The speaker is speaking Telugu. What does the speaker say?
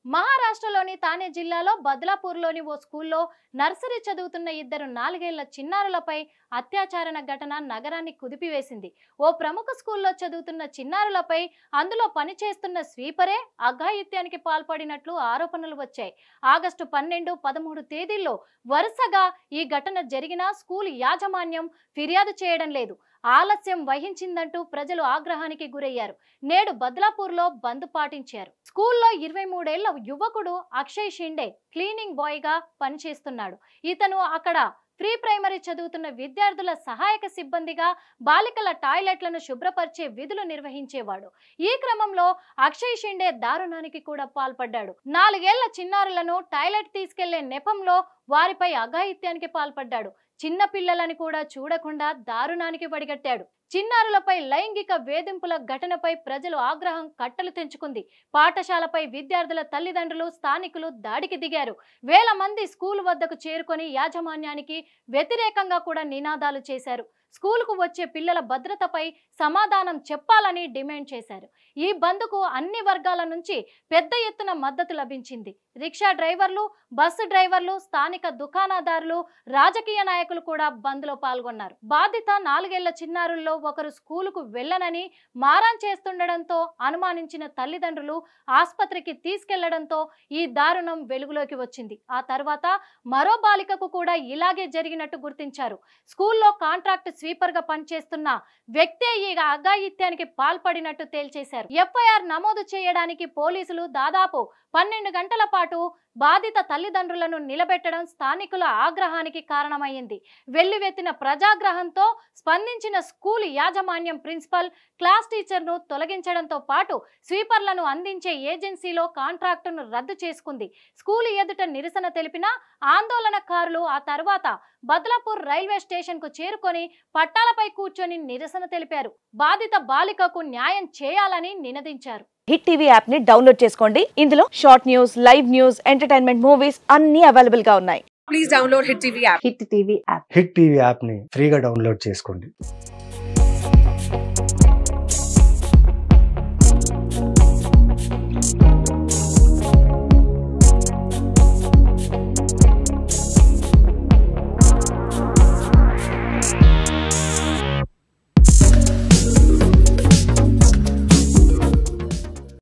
మహారాష్ట్రలోని తానే జిల్లాలో బద్లాపూర్లోని ఓ స్కూల్లో నర్సరీ చదువుతున్న ఇద్దరు 4 ఏళ్ల చిన్నారులపై అత్యాచారణ ఘటన నగరాన్ని కుదిపివేసింది. ఓ ప్రముఖ స్కూల్లో చదువుతున్న చిన్నారులపై అందులో పనిచేస్తున్న స్వీపరే అఘాయిత్యానికి పాల్పడినట్లు ఆరోపణలు వచ్చాయి. ఆగస్టు 12, 13 తేదీల్లో వరుసగా ఈ ఘటన జరిగినా స్కూల్ యాజమాన్యం ఫిర్యాదు చేయడం లేదు. ఆలస్యం వహించిందంటూ ప్రజలు ఆగ్రహానికి గురయ్యారు. నేడు బద్లాపూర్లో బంద్ పాటించారు. స్కూల్లో 23 ఏళ్ల యువకుడు అక్షయ్ షిండే క్లీనింగ్ బాయ్ గా పనిచేస్తున్నాడు. ఇతను అక్కడ ప్రీ ప్రైమరీ చదువుతున్న విద్యార్థుల సహాయక సిబ్బందిగా బాలికల టాయిలెట్లను శుభ్రపరిచే విధులు నిర్వహించేవాడు. ఈ క్రమంలో అక్షయ్ షిండే దారుణానికి కూడా పాల్పడ్డాడు. 4 ఏళ్ల చిన్నారులను టాయిలెట్ తీసుకెళ్లే నెపంలో వారిపై అఘాయిత్యానికి పాల్పడ్డాడు. చిన్న పిల్లలని కూడా చూడకుండా దారుణానికి వడిగట్టాడు. చిన్నారులపై లైంగిక వేధింపుల ఘటనపై ప్రజలు ఆగ్రహం కట్టలు తెంచుకుంది. పాఠశాలపై విద్యార్థుల తల్లిదండ్రులు, స్థానికులు దాడికి దిగారు. వేల మంది స్కూల్ వద్దకు చేరుకొని యాజమాన్యానికి వ్యతిరేకంగా కూడా నినాదాలు చేశారు. స్కూలుకు వచ్చే పిల్లల భద్రతపై సమాధానం చెప్పాలని డిమాండ్ చేశారు. ఈ బంద్కు అన్ని వర్గాల నుంచి పెద్ద ఎత్తున మద్దతు లభించింది. రిక్షా డ్రైవర్లు, బస్సు డ్రైవర్లు, స్థానిక దుకాణదారులు, రాజకీయ నాయకులు కూడా బంద్లో పాల్గొన్నారు. బాధిత 4 ఏళ్ల చిన్నారుల్లో ఒకరు స్కూలుకు వెళ్లనని మారాన్ చేస్తుండడంతో అనుమానించిన తల్లిదండ్రులు ఆసుపత్రికి తీసుకెళ్లడంతో ఈ దారుణం వెలుగులోకి వచ్చింది. ఆ తర్వాత మరో బాలికకు కూడా ఇలాగే జరిగినట్టు గుర్తించారు. స్కూల్లో కాంట్రాక్ట్ స్వీపర్ గా పనిచేస్తున్న వ్యక్తే ఈ అఘాయిత్యానికి పాల్పడినట్టు తేల్చేశారు. ఎఫ్ఐఆర్ నమోదు చేయడానికి పోలీసులు దాదాపు 12 గంటల పాటు బాధిత తల్లిదండ్రులను నిలబెట్టడం స్థానికుల ఆగ్రహానికి కారణమైంది. వెల్లువెత్తిన ప్రజాగ్రహంతో స్పందించిన స్కూల్ యాజమాన్యం ప్రిన్సిపల్, క్లాస్ టీచర్ను తొలగించడంతో పాటు స్వీపర్లను అందించే ఏజెన్సీలో కాంట్రాక్టును రద్దు చేసుకుంది. స్కూల్ ఎదుట నిరసన తెలిపిన ఆందోళనకారులు ఆ తర్వాత బద్లాపూర్ రైల్వే స్టేషన్ కు చేరుకొని పట్టాలపై కూర్చొని నిరసన తెలిపారు. బాధిత బాలికకు న్యాయం చేయాలని నినదించారు. హిట్ టీవీ యాప్ ని డౌన్లోడ్ చేసుకోండి. ఇందులో short news, live news, entertainment movies అన్ని అవైలబుల్ గా ఉన్నాయి. Please download hit TV app. Hit TV app. Hit TV app ని ఫ్రీగా డౌన్లోడ్ చేసుకోండి.